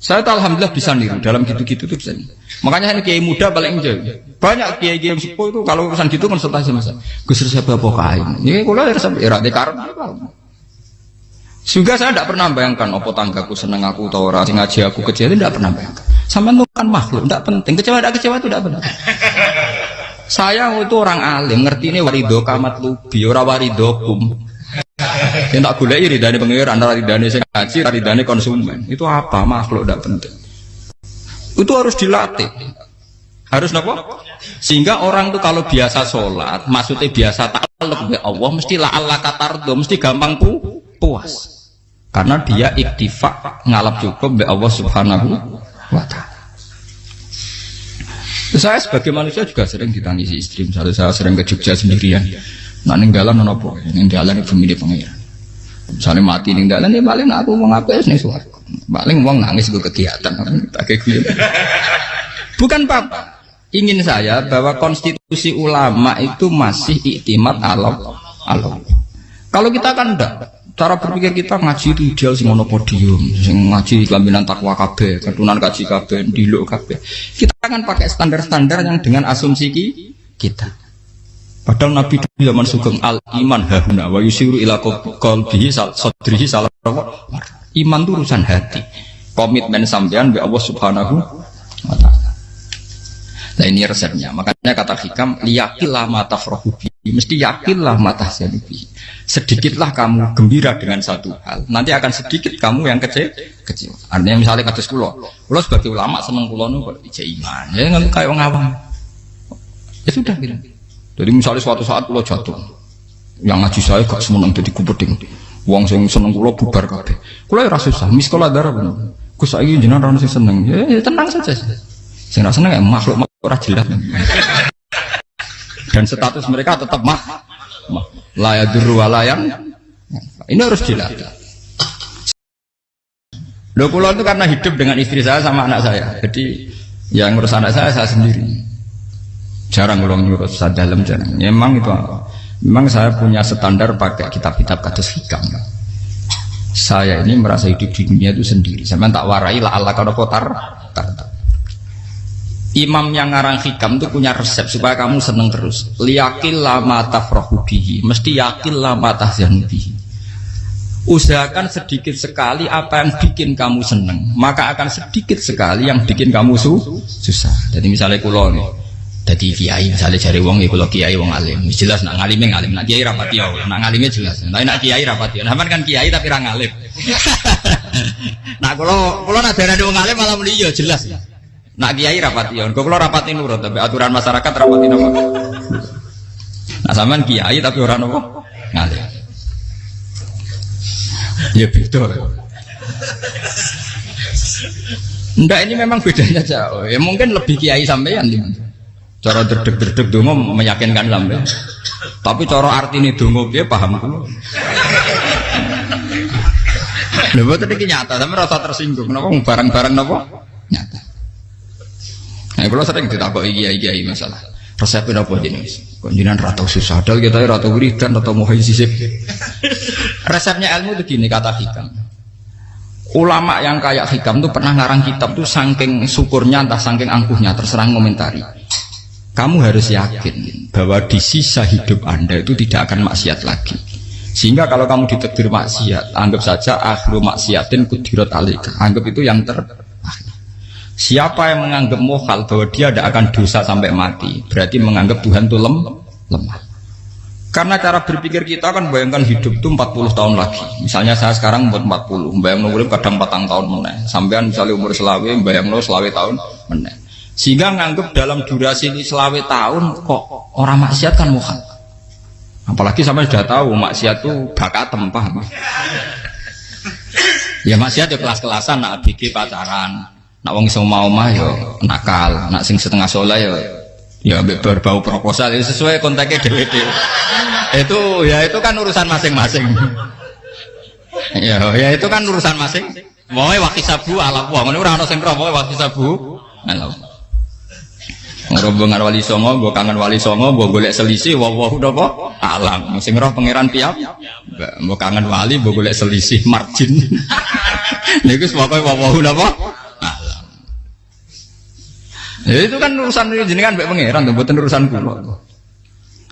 Saya tuh alhamdulillah bisa niru dalam gitu-gitu tuh bisa. Makanya ini kiai muda paling jauh. Banyak kiai yang sepuh itu kalau urusan gitu konsultasi masa. Gus siapa apa kain. Ini kalau harus era dekaran apa. Juga saya tidak pernah bayangkan apa tanggaku seneng aku atau orang sing ngaji aku kecewa, tidak pernah bayangkan. Sampai itu kan makhluk, tidak penting. Kecewa itu tidak benar. Saya itu orang alim, ngerti ini warido kamat lubi, ora warido kum. Yang tak gulai ridane pengiran, ridane sing ngaji, ridane konsumen. Itu apa? Makhluk tidak penting. Itu harus dilatih. Harus apa? Sehingga orang itu kalau biasa sholat, maksudnya biasa takluk ya Allah, mesti la Allah katardo, mesti gampang puas. Karena dia iktifak ngalap cukup be Allah Subhanahu wa ta'ala. Saya sebagai manusia juga sering ditangisi istri. Misalnya saya sering ke Jogja sendirian. Nah ninggalan nopo, ninggalan ibu milih pengiran. Misalnya mati ninggalan, ya paling aku mau ngapain nih suaraku. Paling uang nangis gue kegiatan. Bukan apa. Ingin saya bahwa konstitusi ulama itu masih iktimat Allah. Kalau kita kan enggak. Cara berpikir kita ngaji itu ideal sing ono podium, sing ngaji kelaminan takwa kabeh, ketunan kaji kabeh, diluk kabeh. Kita akan pakai standar-standar yang dengan asumsi kita. Padahal Nabi zaman sugeng al iman hahuna wa yusiru ila qalbihi sadrihi salah. Iman itu urusan hati. Komitmen sampean be Allah Subhanahu wa taala. Nah ini resepnya. Makanya kata hikam liyakillah ma tafrahu bi. Mesti yakinlah ma tahzanu bi. Sedikitlah kamu gembira dengan satu hal, nanti akan sedikit kamu yang kecewa. Artinya misalnya kados kula sebagai ulama seneng kula nu kok ijek iman, ya nggak kayak wong awam. Ya sudah gitu. Jadi misalnya suatu saat kula jatuh, yang ngaji saya gak semeneng dadi kupeding. Wong sing seneng kula bubar kabeh. Kula ya ora susah, miskola darah bener. Gus saiki jenengan ora sing seneng. Ya tenang saja. Sing ora seneng ya makhluk ora jelas. Dan status mereka tetap la yadurru wa la yang ini harus dilatih. Loh kula itu karena hidup dengan istri saya sama anak saya. Jadi yang ngurus anak saya sendiri. Jarang ngurus saya dalam jarang. Memang itu memang saya punya standar pakai kitab-kitab kados hikam. Saya ini merasa hidup di dunia itu sendiri. Saya tak warai la Allah kana kotar. Imam yang ngarang hikam itu punya resep supaya kamu seneng terus. Liyakil lama tafrahu bihi, mesti yakil lama tahzanu bihi. Usahakan sedikit sekali apa yang bikin kamu seneng, maka akan sedikit sekali yang bikin kamu susah. Jadi misalnya kulo nih, jadi kiai misalnya cari wong kulo kiai wong alim, jelas nak ngalime ngalim, nak kiai rapati ya, nak ngalime jelas. Tapi nak kiai rapati, nah kan kiai tapi ra ngalim. Nah kulo nak darani wong alim malah muni ya jelas. Nak kiai rapati, kok kalau rapati nurut, tapi aturan masyarakat rapati nopo. Nah sampean kiai tapi orang nopo ngalim. Ya betul. Ndak ini memang bedanya jauh. Ya mungkin lebih kiai sampean cara derdek dongo meyakinkan sampean. Tapi cara artine dongo piye paham kulo. Lha boten iki nyata, sampe rasa tersinggung. Napa barang-barang napa? Nyata. Nah, kalau sering ditakoki kiai masalah resepnya apa jenis? Konjinan ratau susah, dal kita ratau wiridan, ratau mohon sisip. Resepnya ilmu itu gini kata hikam. Ulama yang kayak hikam tuh pernah ngarang kitab tuh saking syukurnya entah saking angkuhnya terserah ngomentari. Kamu harus yakin bahwa di sisa hidup Anda itu tidak akan maksiat lagi. Sehingga kalau kamu ditakdir maksiat, anggap saja akhiru maksiatin kudirat alika. Anggap itu yang Siapa yang menganggap mohal bahwa dia tidak akan dosa sampai mati, berarti menganggap Tuhan itu lemah. Karena cara berpikir kita kan bayangkan hidup itu 40 tahun lagi. Misalnya saya sekarang umur 40, bayang urip kadang 4 tahun meneh. Sampean misalnya umur selawe, bayang selawe tahun meneh. Sehingga menganggap dalam durasi selawe tahun kok orang maksiat kan mohal. Apalagi sampai sudah tahu maksiat itu bakatem, paham? Ya maksiat ya kelas-kelasan, nak bikin pacaran. Nak wong iso mau yo nakal, nak sing setengah soleh ya berbau proposal ya sesuai kontaknya DWD. Itu kan urusan masing-masing. Ya itu kan urusan masing. Wae wakisabu ala wong ngene ora ana sing roh wae wakisabu ala. Rombongan wali songo, mbok kangen wali songo, mbok golek selisih wawahu napa alam. Sing roh pangeran piyam. Mbok kangen wali, mbok golek selisih margin. Niku pokoke wawahu napa Ya itu kan urusan jenengan mbek pangeran, mboten urusan kula.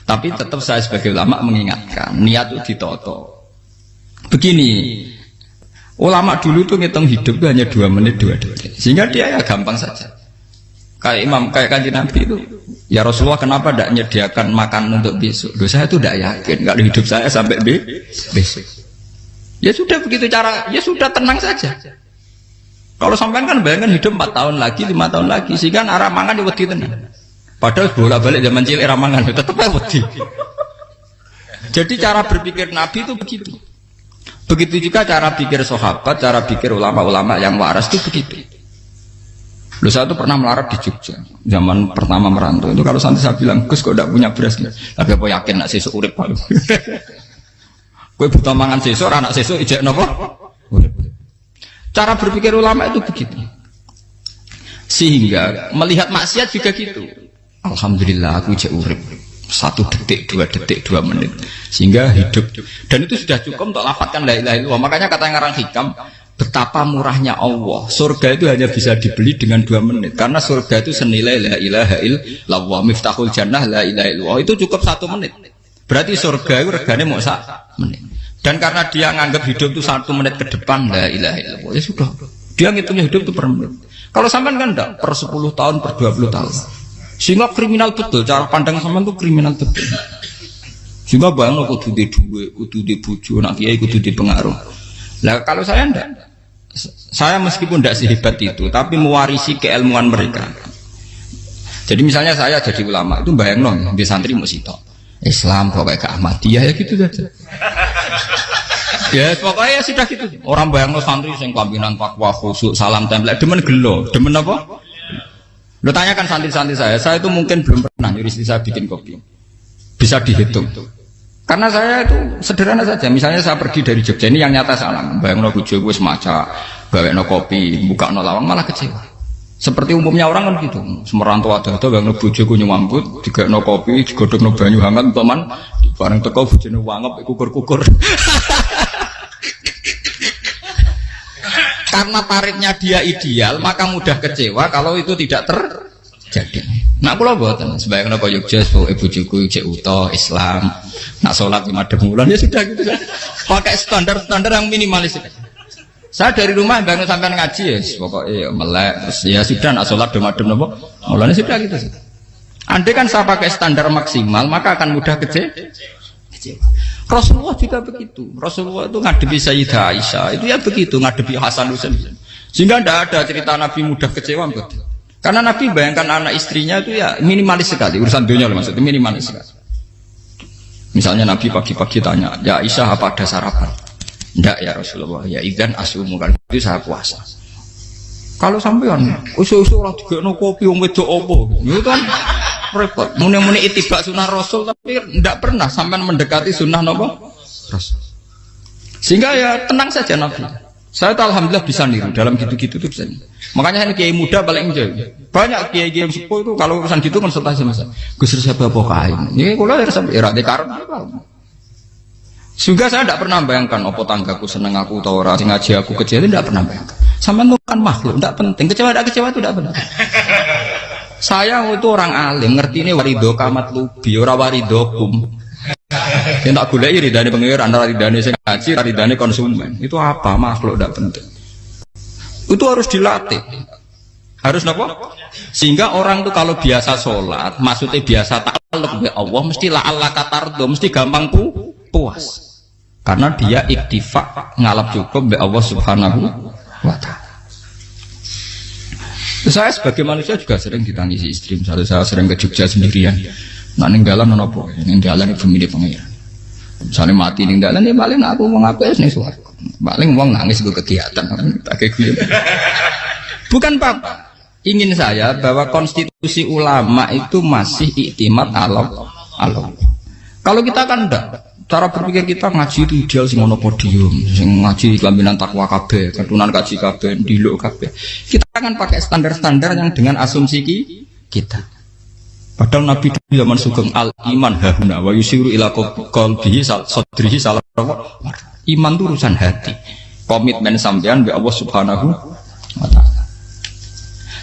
Tapi tetap saya sebagai ulama mengingatkan, niat itu ditoto. Begini, ulama dulu tuh ngitung hidup itu hanya 2 menit 2 detik, sehingga dia ya gampang saja. Kayak Kanjeng Nabi itu, ya Rasulullah kenapa tidak menyediakan makan untuk besok? Loh, saya itu tidak yakin kalau hidup saya sampai besok. Ya sudah begitu cara, ya sudah tenang saja. Kalau sampean kan bayangkan hidup 4 tahun lagi, 5 tahun lagi, sehingga arah mangan ya wedi tenan. Padahal bolak-balik zaman cilik arah mangan tetap wedi. Jadi cara berpikir Nabi itu begitu. Begitu juga cara pikir sahabat, cara pikir ulama-ulama yang waras itu begitu. Loh, saya itu pernah melarat di Jogja zaman pertama merantau itu, kalau santri saya bilang, Gus kok tidak punya beras nih, tapi apa yakin nak sesuk urip Pak? Kowe buta mangan sesuk, anak sesuk ijek napa? Cara berpikir ulama itu begitu. Sehingga melihat maksiat juga gitu. Alhamdulillah aku ijek urip 1 detik, 2 detik, 2 menit, sehingga hidup. Dan itu sudah cukup untuk lafadzkan la ilaha illallah. Makanya kata yang ngarang hikam, betapa murahnya Allah. Surga itu hanya bisa dibeli dengan 2 menit. Karena surga itu senilai la ilaha illallah. Miftahul jannah la ilaha illallah. Itu cukup 1 menit. Berarti surga itu regane mau 1 menit. Dan karena dia nganggap hidup itu 1 menit ke depan la ilaha illallah, ya sudah. Dia ngitungnya hidup itu per menit. Kalau sampean kan enggak, per 10 tahun, per 20 tahun. Sehingga kriminal betul, cara pandang sampean itu kriminal betul. Sehingga bayang kudu di duwe, kudu di bojo, nak kiai kudu di pengaruh. Lah kalau saya enggak. Saya meskipun tidak sehebat itu, tapi mewarisi keilmuan mereka. Jadi misalnya saya jadi ulama, itu bayang non, di santri musito Islam kok kayak ke Ahmadiyah ya gitu saja. Ya pokoknya ya sudah gitu. Orang bayang no santri sing kambinan takwa khusyuk salam tempel, demen gelo, demen apa? Lo tanyakan santri-santri saya itu mungkin belum pernah nyuruh istri saya bikin kopi. Bisa dihitung. Karena saya itu sederhana saja. Misalnya saya pergi dari Jogja, ini yang nyata salah. Bayangno bojo gue semaca, gawekno kopi, buka no lawang malah kecewa. Seperti umumnya orang kan gitu. Semerantau ada bayangno bojo gue nyuambut, digawekno kopi, digodhogno banyu hangat teman, bareng teko bojone wangep kukur-kukur. Karena tarifnya dia ideal, maka mudah kecewa kalau itu tidak terjadi. Nak kula mboten sebayangno kaya Jogja bojoku cek utuh Islam. Nak sholat 5 bulan ya sudah gitu saja. Pakai standar-standar yang minimalis. Saya dari rumah bangun sampai ngaji ya, pokoknya melek, ya sudah nak sholat dem-dem napa. Mulane sudah gitu saja. Andai kan saya pakai standar maksimal, maka akan mudah kecewa. Rasulullah juga begitu. Rasulullah itu ngadepi Sayyidah Aisyah, itu ya begitu, ngadepi Hasan Husain. Sehingga tidak ada cerita Nabi mudah kecewa betul. Karena Nabi bayangkan anak istrinya itu ya minimalis sekali, urusan dunia maksudnya minimalis sekali. Misalnya Nabi pagi-pagi tanya, ya Aisyah apa ada sarapan? Tidak ya Rasulullah, ya idzan asumu, kan itu saya puasa. Kalau sampean usul-usul orang juga no kopi wong wedok opo, itu kan repot. Muni-muni itibak sunnah Rasul tapi tidak pernah sampean mendekati sunnah nopo Rasul. Sehingga ya tenang saja Nabi. Saya tahu alhamdulillah bisa niru dalam gitu-gitu tuh bisa. Makanya ini kiai muda paling jauh. Banyak kiai-kiai yang sepuh itu kalau urusan gitu konsultasi sama saya. Gus siapa apa kain? Ini kalau dari sampai era dekarun. Juga saya tidak pernah bayangkan apa tanggaku seneng aku atau orang ngaji aku kecewa, tidak pernah bayangkan. Sama itu kan makhluk, tidak penting. Kecewa tidak kecewa itu tidak benar. Saya itu orang alim, ngerti ini warido kamat lubi, ora warido kum. Yang tak gulai ridane pengira antara ridane sing ngaji, ridane konsumen. Itu apa makhluk tidak penting. Itu harus dilatih. Harus apa? Sehingga orang itu kalau biasa sholat, maksudnya biasa ta'alluq bi Allah, mesti la'alla katardo, mesti gampang puas. Karena dia iktifak ngalap cukup bi Allah Subhanahu wa ta'ala. Saya sebagai manusia juga sering ditangisi istri. Misalnya saya sering ke Jogja sendirian. Nah ninggalan nopo, ninggalan ibu milih pengiran. Misalnya mati ninggalan, ya paling aku mau ngapain nih suaraku. Paling uang nangis gue kegiatan. Bukan apa. Ingin saya bahwa konstitusi ulama itu masih iktimat Allah. Kalau kita kan enggak. Cara berpikir kita ngaji itu ideal sing ono podium, sing ngaji kelaminan takwa kabeh, ketunan kaji kabeh, diluk kabeh. Kita akan pakai standar-standar yang dengan asumsi kita. Padahal Nabi zaman sugeng al iman hahuna wa yusiru ila qalbihi sadrihi salah. Iman itu urusan hati. Komitmen sampean be Allah Subhanahu wa taala.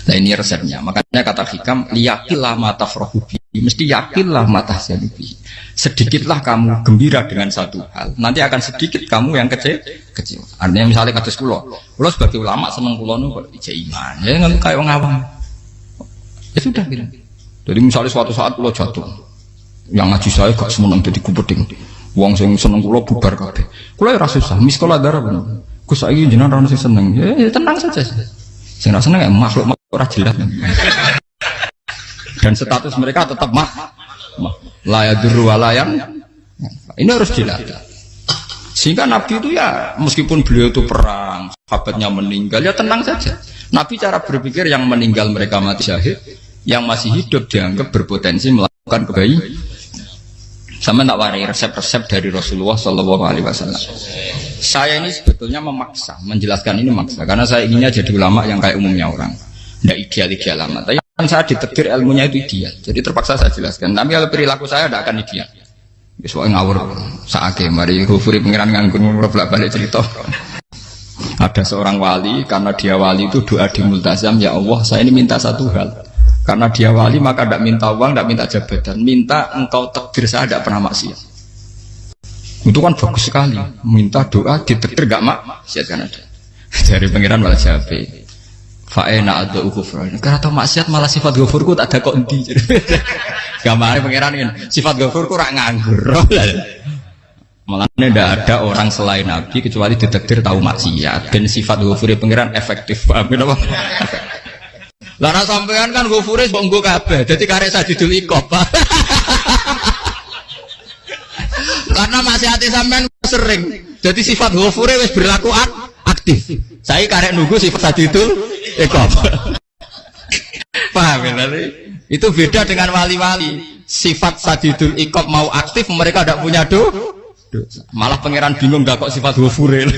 Nah ini resepnya. Makanya kata hikam, liyakillah mata frohubi, mesti yakinlah mata zanubi. Sedikitlah kamu gembira dengan satu hal, nanti akan sedikit kamu yang kecil. Artinya misalnya kados kulo sebagai ulama seneng kulo nu kok ijek iman, ya nggak kayak orang awam. Ya sudah gitu. Jadi misalnya suatu saat kulo jatuh, yang ngaji saya gak semeneng jadi kupeding. Wong sing seneng kulo bubar kabeh. Kulo ya ora susah, miskola darah bener. Gus saiki jenengan ora sing seneng. Ya tenang saja. Sing ora seneng ya makhluk ora jelas. Dan status mereka tetap la yadurru walayan. Ini harus jelas. Sehingga Nabi itu ya meskipun beliau itu perang, sahabatnya meninggal, ya tenang saja. Nabi cara berpikir yang meninggal mereka mati syahid, yang masih hidup dianggap berpotensi melakukan kebaikan. Sama tak warai resep-resep dari Rasulullah Shallallahu Alaihi Wasallam. Saya ini sebetulnya memaksa, menjelaskan ini maksa, karena saya inginnya jadi ulama yang kayak umumnya orang, tidak ideal amat. Tapi kan saya ditegir ilmunya itu ideal, jadi terpaksa saya jelaskan. Tapi kalau perilaku saya tidak akan ideal. Soalnya ngawur, saake mari Ghafuri pengiran nganggur bolak balik cerita. Ada seorang wali, karena dia wali itu doa di multazam, ya Allah saya ini minta satu hal. Karena dia wali maka tidak minta uang, tidak minta jabatan, minta engkau takdir saya tidak pernah maksiat. Itu kan bagus sekali, minta doa ditakdir gak maksiat kan ada. Dari pengiran malah jabe. Fa'ena ada ukufran. Karena tahu maksiat malah sifat ghafurku tak ada kok enti. Gambarnya pengiran ini sifat ghafurku rak nganggur. Malah tidak ada orang selain Nabi kecuali ditakdir tahu maksiat. Dan sifat ghafuri pengiran efektif. Paham apa? Lara sampean kan ghafure kok nggo kabeh. Dadi karek sadidul iqab. Karena maksiate sampean sering. Jadi sifat ghafure wis berlaku aktif. Saya karek nunggu sifat sadidul iqab. Paham ya? Itu beda dengan wali-wali. Sifat sadidul iqab mau aktif, mereka tidak punya dosa. Malah pangeran bingung gak kok sifat ghafure.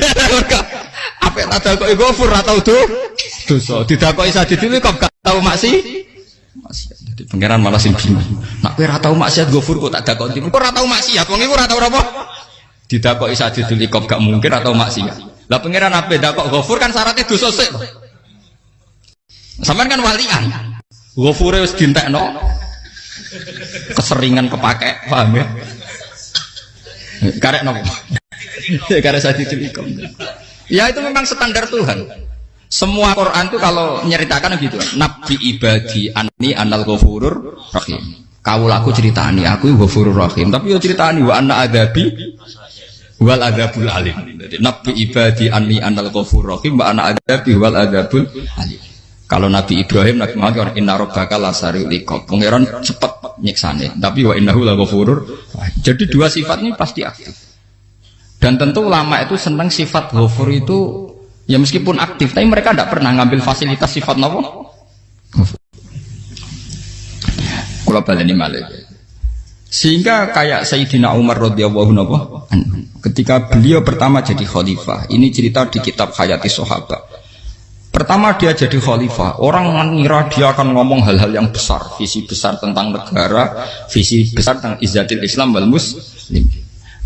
Apa yang ada kok ghafur atau dosa. Tidak kok sadidul iqab gak tahu maksiat. Jadi pangeran malah sing bingung. Nak kowe ora tau maksiat ghafur kok tak dakoni. Kok ora tau maksiat, wong iku ora tau apa? Didakoki sadidul iqab gak mungkin atau maksiat. Lah pangeran ape dakok ghafur kan syaratnya dosa sik. Sampean kan walian. Ghafure wis dientekno. Keseringan kepake, paham ya? Karek nopo? Karek sadidul iqab. Ya itu memang standar Tuhan. Semua Quran itu kalau nyeritakan gitu, Nabi ibadi anni anal ghafurur rahim. Kaulaku ceritani aku ghafurur rahim, tapi yo ceritani wa anna adabi wal adabul alim. Jadi Nabi ibadi anni anal ghafurur rahim wa anna adabi wal adabul alim. Kalau Nabi Ibrahim, Nabi Muhammad inna rabbaka lasariul iqab. Pangeran cepat nyiksane, tapi wa innahu laghafurur. Jadi dua sifat ini pasti aktif. Dan tentu ulama itu senang sifat ghafur itu ya meskipun aktif, tapi mereka tidak pernah ngambil fasilitas sifat nopo. Kalau baleni malih. Sehingga kayak Sayyidina Umar radhiyallahu anhu, ketika beliau pertama jadi khalifah, ini cerita di kitab Hayati Sahabat. Pertama dia jadi khalifah, orang mengira dia akan ngomong hal-hal yang besar, visi besar tentang negara, visi besar tentang izzatil Islam wal muslim.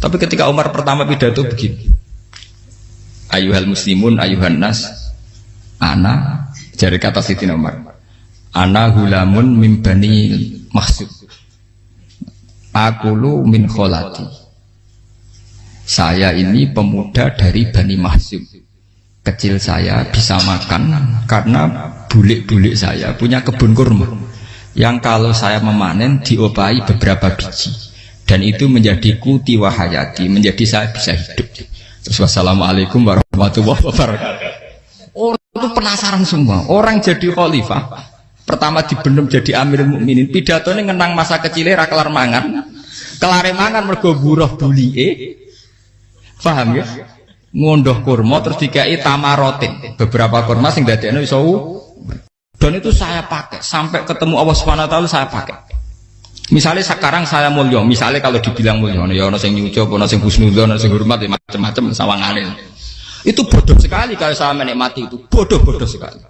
Tapi ketika Umar pertama pidato begini, ayuhal muslimun ayuhan nas, ana, dari kata Sayyidina Umar, ana hulamun min bani Makhzum, akulu min kholati. Saya ini pemuda dari Bani Makhzum. Kecil saya bisa makan karena bulik-bulik saya punya kebun kurma yang kalau saya memanen diopahi beberapa biji, dan itu menjadi kuti wahayati, menjadi saya bisa hidup. Terus wassalamualaikum warahmatullahi wabarakatuh. Orang itu penasaran semua. Orang jadi khalifah pertama dibenem jadi amirul mukminin, pidatonya ngenang masa kecilnya ra kelar mangan, kelare mangan mergo buruh bulike. Paham ya? Ngondoh kurma terus dikai tamarotin, beberapa kurma sing dadekno iso. Dan itu saya pakai sampai ketemu Allah Subhanahu wa taala, saya pakai. Misalnya sekarang saya mulya, misalnya kalau dibilang mulya, ya ana sing nyucup, ana sing husnudzon, ana sing hormat, macam-macam sawangane. Itu bodoh sekali kalau saya menikmati itu, bodoh sekali.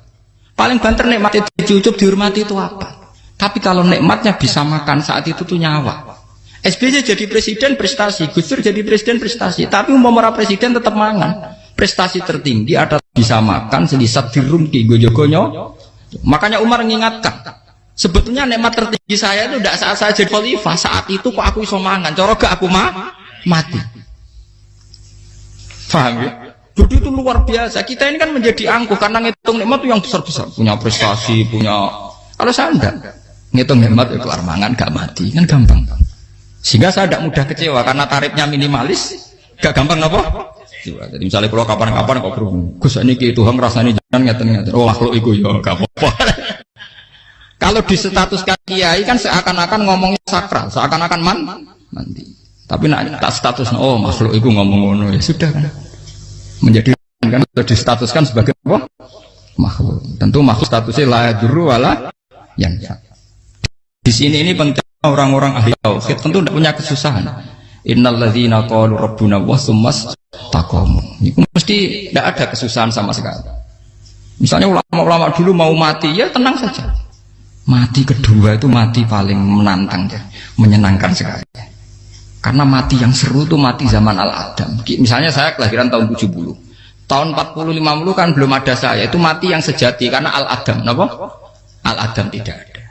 Paling banter nikmati dicucup, dihormati itu apa? Tapi kalau nikmatnya bisa makan saat itu tuh nyawa. SBY jadi presiden prestasi, Gus Dur jadi presiden prestasi, tapi umpama presiden tetap mangan. Prestasi tertinggi ada bisa makan selisat dirumki gojogonyo Makanya Umar mengingatkan, sebetulnya nikmat tertinggi saya itu tidak saat saya jadi khalifah, saat itu kok aku iso mangan, cara gak aku mati. Paham ya? Jadi itu luar biasa. Kita ini kan menjadi angkuh karena ngitung nikmat itu yang besar-besar, punya prestasi, punya. Kalau saya enggak ngitung nikmat ya kelar mangan gak mati, kan gampang. Sehingga saya tidak mudah kecewa karena tarifnya minimalis, gak gampang apa? Jadi misalnya kalau kapan-kapan kok berhubung, Gus ini Tuhan rasanya jangan ngeten-ngeten. Oh makhluk itu ya gak apa-apa. Kalau di status kiai kan seakan-akan ngomongnya sakral, seakan-akan mandi. Tapi nak tak status, oh makhluk itu ngomong-ngomong ya sudah kan. Menjadi kan distatuskan sebagai apa? Makhluk. Tentu makhluk statusnya la yadurru wala yanfa. Di sini ini penting orang-orang ahli tauhid tentu tidak punya kesusahan. Innal ladzina qalu rabbuna wa tsummas taqamu. Itu mesti tidak ada kesusahan sama sekali. Misalnya ulama-ulama dulu mau mati ya tenang saja. Mati kedua itu mati paling menantang ya, menyenangkan sekali. Karena mati yang seru itu mati zaman Al-Adam. Misalnya saya kelahiran tahun 70. Tahun 40-50 kan belum ada saya. Itu mati yang sejati karena Al-Adam. Kenapa? Al-Adam tidak ada.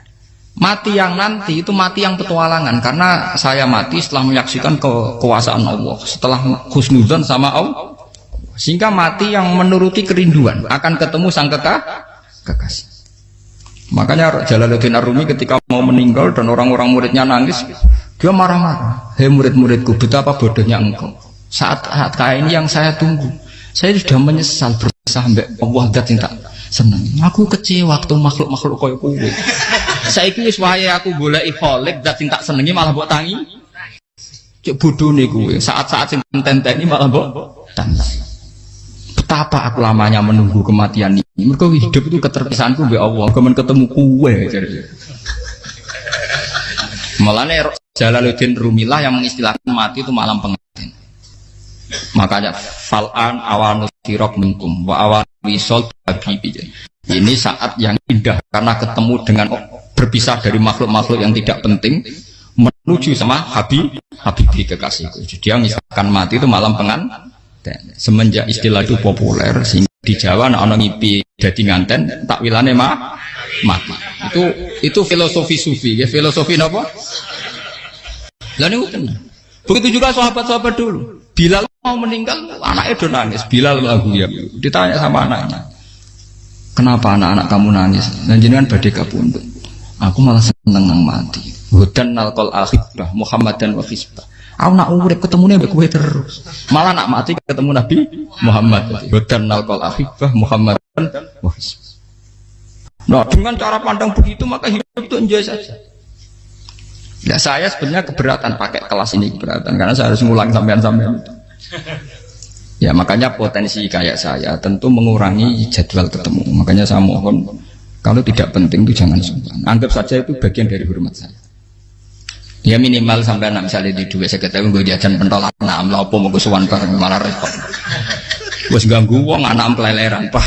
Mati yang nanti itu mati yang petualangan karena saya mati setelah menyaksikan kekuasaan Allah, setelah husnudzon sama Allah, sehingga mati yang menuruti kerinduan akan ketemu sang kekasih. Makanya Jalaluddin Ar-Rumi ketika mau meninggal dan orang-orang muridnya nangis, dia marah-marah. Hei murid-muridku, betapa bodohnya engkau. Saat kayak ini yang saya tunggu, saya sudah menyesal berusaha sampai Allah dat tak senang. Aku kecewa waktu makhluk-makhluk koyo kowe. Saiki wis wayahe aku goleki kholik zat sing tak senengi malah mbok tangi. Cek bodhone kuwe. Saat-saat sing tenteni malah mbok tantang. Betapa aku lamanya menunggu kematian ini. Mergo hidup itu keterpisahanku mbek Allah, kemen ketemu kowe. Malane Jalaluddin Rumilah yang mengistilahkan mati itu malam pengantin. Makanya fal'an awanus kirok minkum wa awan wisol habibi. Ini saat yang indah karena ketemu dengan berpisah dari makhluk-makhluk yang tidak penting menuju sama Habibi kekasihku. Jadi dia misalkan mati itu malam pengantin. Semenjak istilah itu populer sehingga di Jawa anak ngipi jadi nganten takwilane mati. Itu filosofi sufi ya, filosofi apa? Lah niku tenan. Begitu juga sahabat-sahabat dulu. Bilal mau meninggal, anaknya udah nangis. Bilal lagu ya. Ditanya sama anaknya, kenapa anak-anak kamu nangis? Dan jenengan badhe kapundhut. Aku malah seneng nang mati. Hudan nalqal akhibah Muhammadan wa hisbah. Aku nak urip ketemune mbek kowe terus. Malah nak mati ketemu Nabi Muhammad. Hudan nalqal akhibah Muhammadan wa hisbah. Nah, dengan cara pandang begitu maka hidup itu enjoy saja. Ya saya sebenarnya keberatan pakai kelas ini, keberatan karena saya harus ngulang sampean-sampean. Ya makanya potensi kayak saya tentu mengurangi jadwal ketemu. Makanya saya mohon kalau tidak penting itu jangan sungkan. Anggap saja itu bagian dari hormat saya. Ya minimal sampai misalnya di dua saya ketahui gue jajan pentolan enam lapo mau gue suwan bareng malah repot. Gue ganggu uang anak peleleran pak.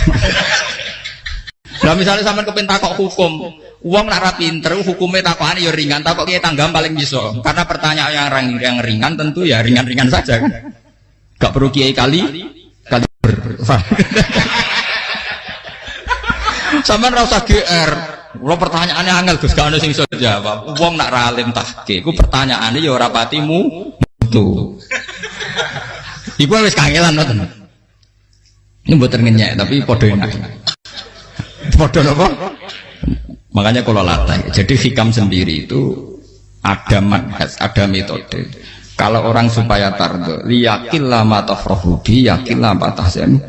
Nah misalnya sampai kepentak kok hukum, uang nak pinter hukumnya takokan ya ringan, takok kiai tanggam paling bisa. Karena pertanyaan yang ringan tentu ya ringan-ringan saja kan. Gak perlu kiai kali sampean ra usah GR. Kalau pertanyaannya angel Gus gak ono sing iso jawab. Wong nak ra alim tahke, iku pertanyaane ya ora patimu mutu. Iku wis kangelan ngoten. Ini mboten ngenyek tapi padha enak. Padha napa? Makanya kalau latih. Jadi hikam sendiri itu ada manhaj, ada metode. Kalau orang supaya tardo, liyakillah ma tafrahubi, yakillah ma tahzanu.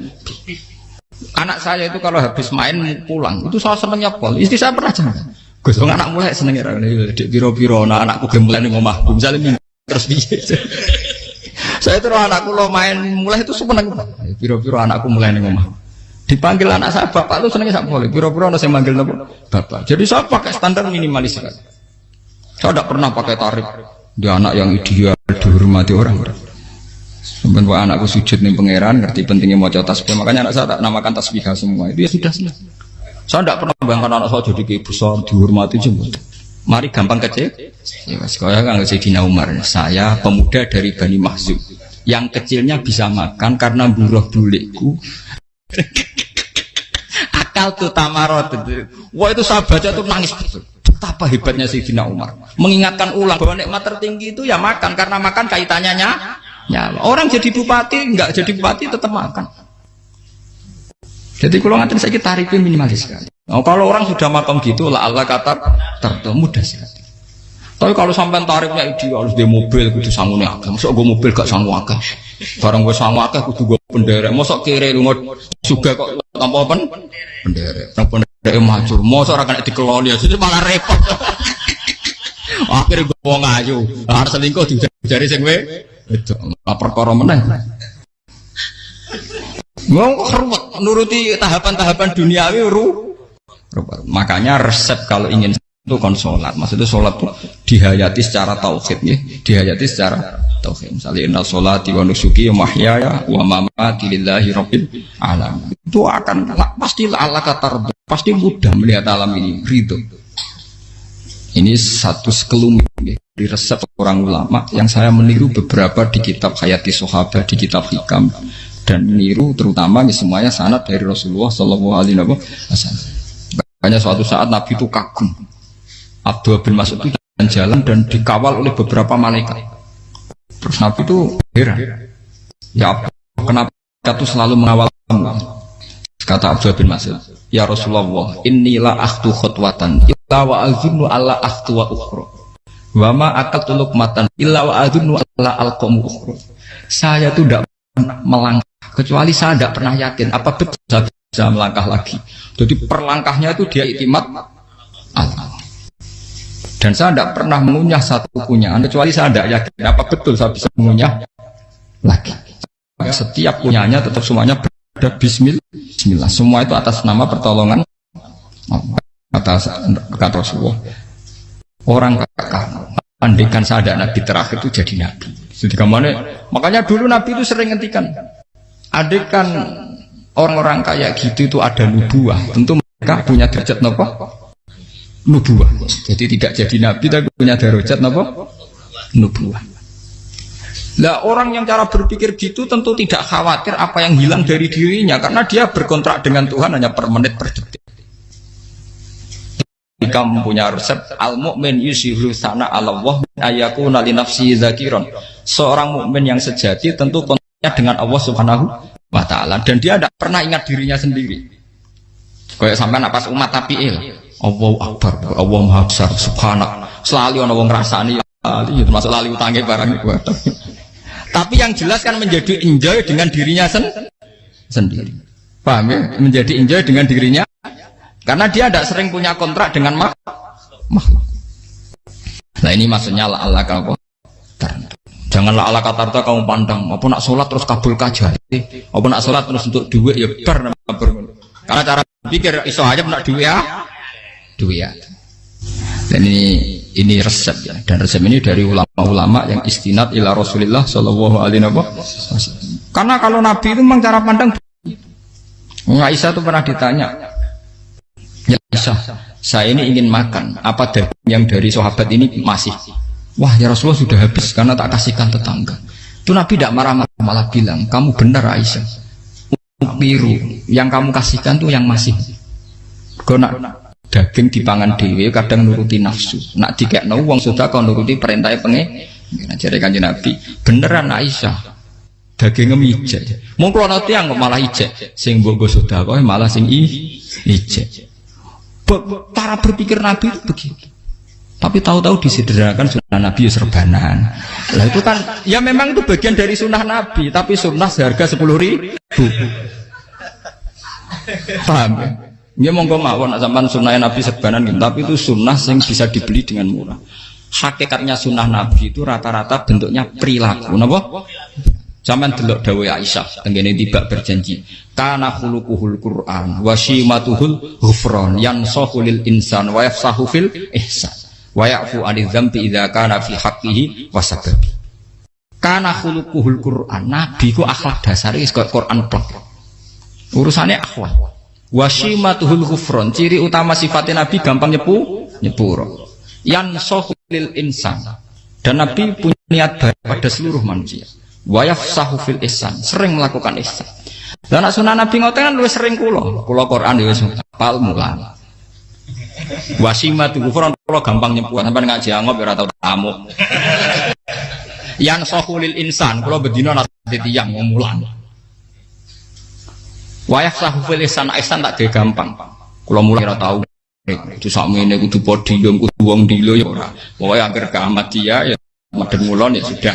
Anak saya itu kalau habis main pulang, itu saya senengnya pol. Istri saya pernah jangan. Gus, anak mulai senengnya dek biro-biro, anakku gemulai nih ngomah. Misalnya terus biye. Saya terus anakku lo main mulai itu seneng. Biro-biro anakku mulai nih ngomah. Dipanggil anak saya bapak itu senengnya sak boleh. Biro-biro ada saya manggil bapak. Jadi saya pakai standar minimalis sekali. Saya tidak pernah pakai tarif. Dia anak yang ideal dihormati orang. Sampai anakku sujud nih pangeran, ngerti pentingnya mau tasbih. Makanya anak saya tak namakan tasbih semua. Itu ya sudah selesai. Saya tidak pernah bayangkan anak saya jadi kayak besar dihormati jemput. Mari gampang kecil. Ya sekolah kan Sayyidina Umar. Saya pemuda dari Bani Mahzum. Yang kecilnya bisa makan karena buruh bulikku. akal tuh tamarot. Wah itu sahabatnya tuh nangis betul. Betapa hebatnya Sayyidina Umar. Mengingatkan ulang bahwa nikmat tertinggi itu ya makan, karena makan kaitannya nyawa. Orang jadi bupati, enggak jadi bupati tetap makan. Jadi kalau ngatain saya tarifnya minimalis sekali. Nah, kalau orang sudah makan gitu, lah Allah kata tertentu mudah sekali. Tapi kalau sampai tarifnya ideal, harus dia mobil, kudu sanggup agak. Masuk gue mobil gak sanggup agak. Barang gue sanggup agak, kudu gue penderek. Masuk kiri lu juga kok tanpa apa? Penderek. Yang penderek maju. Masuk orang kena dikeloli, jadi malah repot. Akhirnya gue mau ngayu. Harus selingkuh jari sing we. Itu perkara meneh. Mau ruwet nuruti tahapan-tahapan duniawi makanya resep kalau ingin itu kon sholat, maksudnya sholat itu dihayati secara tauhid ya, dihayati secara tauhid. Misalnya inna sholati wa nusuki wa mahyaya wa mamati lillahi rabbil alamin. Itu akan pasti Allah kata pasti mudah melihat alam ini ridho. Ini satu sekelumit ya, di resep orang ulama yang saya meniru beberapa di kitab Hayati Sahabat, di kitab Hikam, dan meniru terutama semuanya sanad dari Rasulullah Shallallahu Alaihi Wasallam. Makanya suatu saat Nabi itu kagum. Abdullah bin Mas'ud itu jalan dan dikawal oleh beberapa malaikat. Terus Nabi itu heran. Ya kenapa kita tuh selalu mengawal kamu? Kata Abdullah bin Mas'ud, ya Rasulullah, inilah akhtu khutwatan illa wa azunnu alla akhtu wa ukhra. Wa ma aqaltu luqmatan illa wa azunnu alla alqamu ukhra. Saya tuh tidak pernah melangkah kecuali saya tidak pernah yakin apa betul saya bisa melangkah lagi. Jadi perlangkahnya itu dia iktimat Allah. Dan saya tidak pernah mengunyah satu kunyahan kecuali saya tidak yakin apa betul saya bisa mengunyah lagi. Setiap kunyahnya tetap semuanya berada Bismillah. Semua itu atas nama pertolongan atas kata Rasulullah. Orang kakak andikan saya ada nabi terakhir itu jadi nabi. Jadi kemana? Makanya dulu nabi itu sering ngendikan, andikan orang-orang kayak gitu itu ada nubuah, tentu mereka punya derajat apa? Nubuah. Jadi tidak jadi nabi tapi punya derajat apa? Nubuah. Lah orang yang cara berpikir gitu tentu tidak khawatir apa yang hilang dari dirinya karena dia berkontrak dengan Tuhan hanya per menit per detik. Jika mempunyai resep al-mu'min yusiru sana Allah ayakuna li nafsi zakiron. Seorang mukmin yang sejati tentu kontaknya dengan Allah Subhanahu wa taala dan dia tidak pernah ingat dirinya sendiri. Kayak sampai napas umat tapiil. Allahu akbar, Allah maha besar, subhanak. Selalu ana wong ngrasani termasuk lali utange barang iku. Tapi yang jelas kan menjadi enjoy dengan dirinya sendiri. Paham ya? Menjadi enjoy dengan dirinya karena dia tidak sering punya kontrak dengan makhluk. Nah ini maksudnya Allah kalau janganlah Allah kata kamu pandang apa nak sholat terus kabul kajati apa nak sholat terus untuk duit ya ber karena cara pikir iso aja nak duit ya. Dan ini resep ya, dan resep ini dari ulama-ulama yang istinad ila Rasulillah Shallallahu Alaihi Wasallam. Karena kalau Nabi itu memang cara pandang. Aisyah itu pernah ditanya, ya Aisyah, saya ini ingin makan apa daging yang dari sahabat ini masih. Wah ya Rasulullah sudah habis karena tak kasihkan tetangga. Itu Nabi tidak marah-marah malah bilang, kamu benar Aisyah. Biru yang kamu kasihkan tuh yang masih. Karena daging dipangan dewe kadang nuruti nafsu. Nak dikekno wong sedekah nuruti perintah pengen. Jare Kanjeng Nabi, beneran Aisyah. Dagingnya ijek. Mung kula tiyang kok malah ijek. Sing mbok sedekah malah sing ijek. Cara berpikir Nabi itu begitu. Tapi tahu-tahu disederhanakan sunnah Nabi serbanan. Lah itu kan ya memang itu bagian dari sunnah Nabi, tapi sunnah seharga 10.000. Paham ya? Ya monggo mawon sampean sunah Nabi serbanan gitu, tapi itu sunnah yang bisa dibeli dengan murah. Hakikatnya sunnah Nabi itu rata-rata bentuknya perilaku. Napa? Sampean delok dawuh Aisyah tengene tibak berjanji. Kana khuluquhul Qur'an wa shimatuhul ghufran yansahu lil insan wa yafsahu fil ihsan wa ya'fu 'anil dzambi idza kana fi haqqihi wa sababi. Kana khuluquhul Qur'an. Nabi ku akhlak dasare wis kaya Quran plek. Urusane akhlak. Wasimatuhul ghufron, ciri utama sifatnya Nabi gampang nyepuro. Yansahu lil insan. Dan Nabi punya niat baik pada seluruh manusia. Wa yafsahu fil ihsan, sering melakukan ihsan. Lah nek sunah Nabi ngoten kan luwih sering kula Quran ya wis hafal mulang. Wasimatu kufron kula gampang nyempuh sampean ngaji angop ora tau tamu. Yang sahulil insan kula bedina nate tiyang mulang. Wayah sahufil ihsan tak gawe gampang. Kula mulang ora tau. Itu sakmene kudu podium kudu wong dilo ya ora. Pokoke anggere kiamat dia ya madhep mulon ya sudah.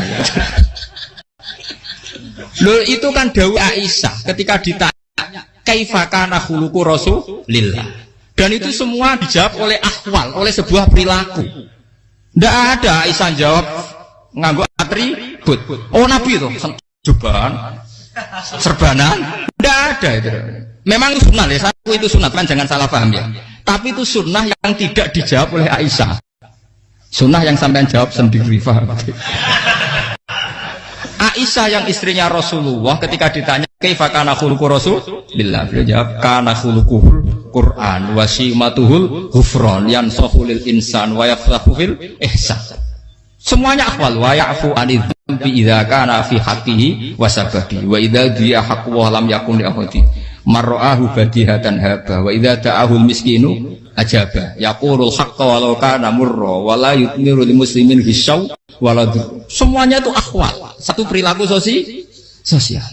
Loh itu kan dawuh Aisyah ketika ditanya kaifa kana khuluqu Rasulillah. Dan itu semua dijawab oleh ahwal, oleh sebuah perilaku. Ndak ada Aisyah jawab nganggo atribut. Oh Nabi itu jubahan, serbanan, ndak ada itu. Memang itu sunnah ya, itu sunnah kan jangan salah paham ya. Tapi itu sunnah yang tidak dijawab oleh Aisyah. Sunnah yang sampean jawab sendiri, paham? Aisyah yang istrinya Rasulullah ketika ditanya kaifa kana khuluqu Rasulillah, beliau jawab kana khuluquhul Quran wa simatuhul ghufran yansahulil insan wa yafsahu fil ihsan. Semuanya akhwal wa ya'fu anidz dzambi idza kana fi haqqihi wa sababi wa idza diya haqqu wa lam yakun li ahadi marra'ahu badihatan haba wa idza ta'ahul miskinu ajaba yaqulul haqqa walau kana murra wa la yutmiru lil muslimin hisau waladu. Semuanya itu akhwal, satu perilaku sosial.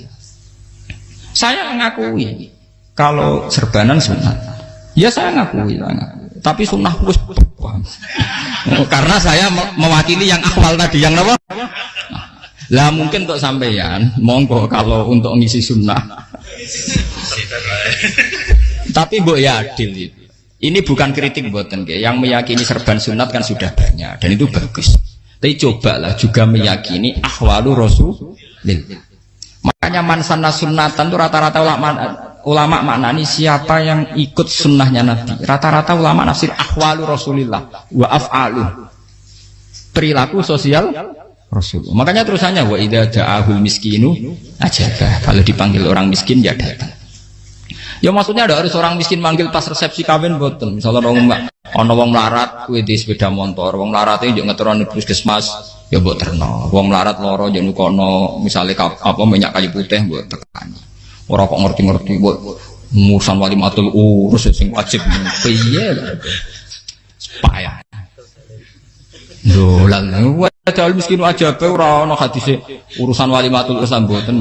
Saya mengakui kalau serbanan sunnah, ya saya ngakui. Tapi sunnah wis karena saya mewakili yang akhwal tadi, yang apa? Lah mungkin untuk sampeyan, monggo kalau untuk ngisi sunnah. Tapi mbok ya adil itu. Ini bukan kritik mboten, yang meyakini serban sunat kan sudah banyak dan itu bagus. Tapi cobalah juga meyakini ahwalu Rasulillah. Makanya mansanna sunnatan itu rata-rata ulama maknani siapa yang ikut sunnahnya Nabi. Rata-rata ulama nafsir ahwalu Rasulillah wa af'alu, perilaku sosial Rasul. Makanya terusannya wa idza ja'ahul miskinu ajabah. Kalau dipanggil orang miskin ya datang. Ya maksudnya ada harus orang miskin manggil pas resepsi kawin boten. Misalnya ono wong melarat kuwi di sepeda motor, wong melarate yo ngeteroni puskesmas ya mbok terno. Wong melarat loro yo nukono misale apa minyak kayu putih mbok tekani. Ora kok ngerti-ngerti mbok ngurusan walimatul urus sing wajib piye lho. Payah. Lho lan padahal miskin aja pe ora ono hadise urusan walimatul urus mboten.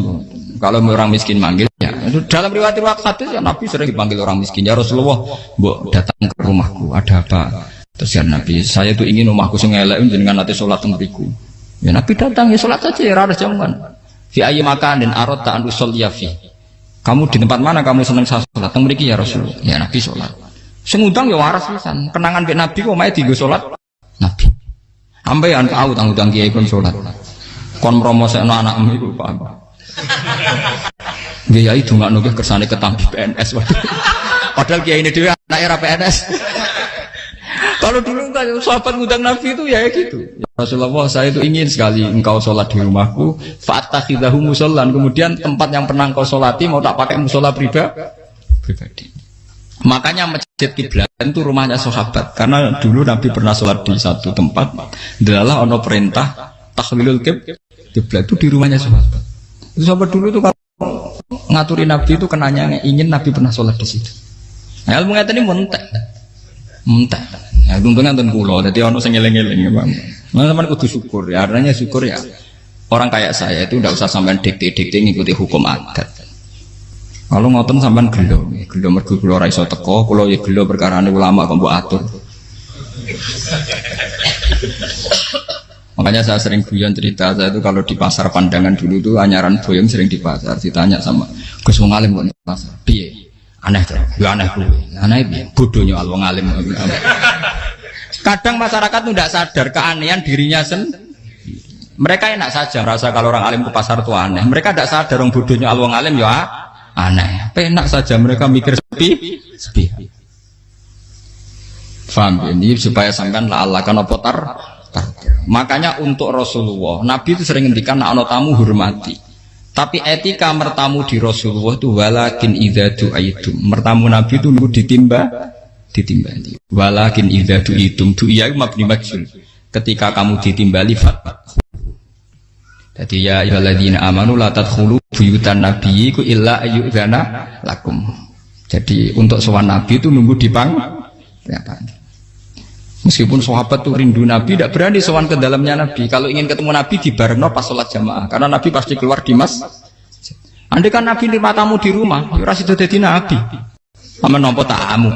Kalau orang miskin manggil ya, dalam riwayat hadis ya Nabi sering dipanggil orang miskin. Ya Rasulullah, mbok datang ke rumahku, ada apa? Terus ya Nabi, saya itu ingin rumahku sing elek jenengan nanti salat teng mriku. Ya Nabi datang ya salat saja, ora ada jaman. Fi ayyi makanin aradta an usolliya fi. Kamu di tempat mana kamu seneng salat teng mriki ya Rasulullah. Ya Nabi salat. Sing ngundang ya waras pisan. Kenangan mbek Nabi kok mae dienggo salat Nabi. Ambean tahu tanggung kiai kon salat. Kon promosekno anakmu iku paham. Dia itu nggak nugih kersane ketampi PNS. Padahal kiai ini dia anak era PNS. Kalau dulu kan sahabat ngundang Nabi itu ya gitu. Ya Rasulullah, saya itu ingin sekali engkau sholat di rumahku. Fa'atakhidahu musollan. Kemudian tempat yang pernah engkau sholati mau tak pakai musola pribadi. Makanya masjid kiblat itu rumahnya sahabat. Karena dulu Nabi pernah sholat di satu tempat. Adalah ono perintah takhlilul kiblat itu di rumahnya sahabat. Sahabat dulu itu kalau ngaturi Nabi itu kenanya ingin Nabi pernah sholat di situ. Nah, ilmu ngeten ini mentek. Ya untungnya ten kula, dadi ono sing eling-eling ya, Bang. Nah, sampean kudu syukur ya. Artinya syukur ya. Orang kayak saya itu ndak usah sampean dikte-dikte ngikuti hukum adat. Kalau ngoten sampean gelo mergo kula ora iso teko, kula ya gelo perkarane ulama kok mbok atur. Makanya saya sering guyon cerita, saya itu kalau di pasar Pandangan dulu itu anyaran boyong sering di pasar, ditanya sama Gus wong alim kok di pasar, piye? Aneh tuh, ya aneh kuwi. Aneh piye? Bodohnya wong alim. Kadang masyarakat itu tidak sadar keanehan dirinya sendiri. Mereka enak saja merasa kalau orang alim ke pasar itu aneh. Mereka tidak sadar orang bodohnya wong alim ya aneh. Enak saja mereka mikir sepi. Faham ini supaya sampean la Allah kan apa Makanya untuk Rasulullah, Nabi itu sering ngendikan nak ana tamu hormati. Tapi etika mertamu di Rasulullah itu walakin idza du'aitum. Mertamu Nabi itu nunggu ditimbali. Walakin idza du'itum, du'iya mabni majhul. Ketika kamu ditimbali Jadi ya ayyuhalladzina amanu la tadkhulu buyutan nabiyyi ku illa ayyudzana lakum. Jadi untuk sowan nabi itu nunggu di meskipun sahabat tuh rindu nabi tidak berani sowan ke dalamnya nabi. Kalau ingin ketemu nabi di barno pas sholat jamaah karena nabi pasti keluar di andai kan nabi nerima tamu di rumah, ya ora sida dadi nabi. Aman nampa tamu.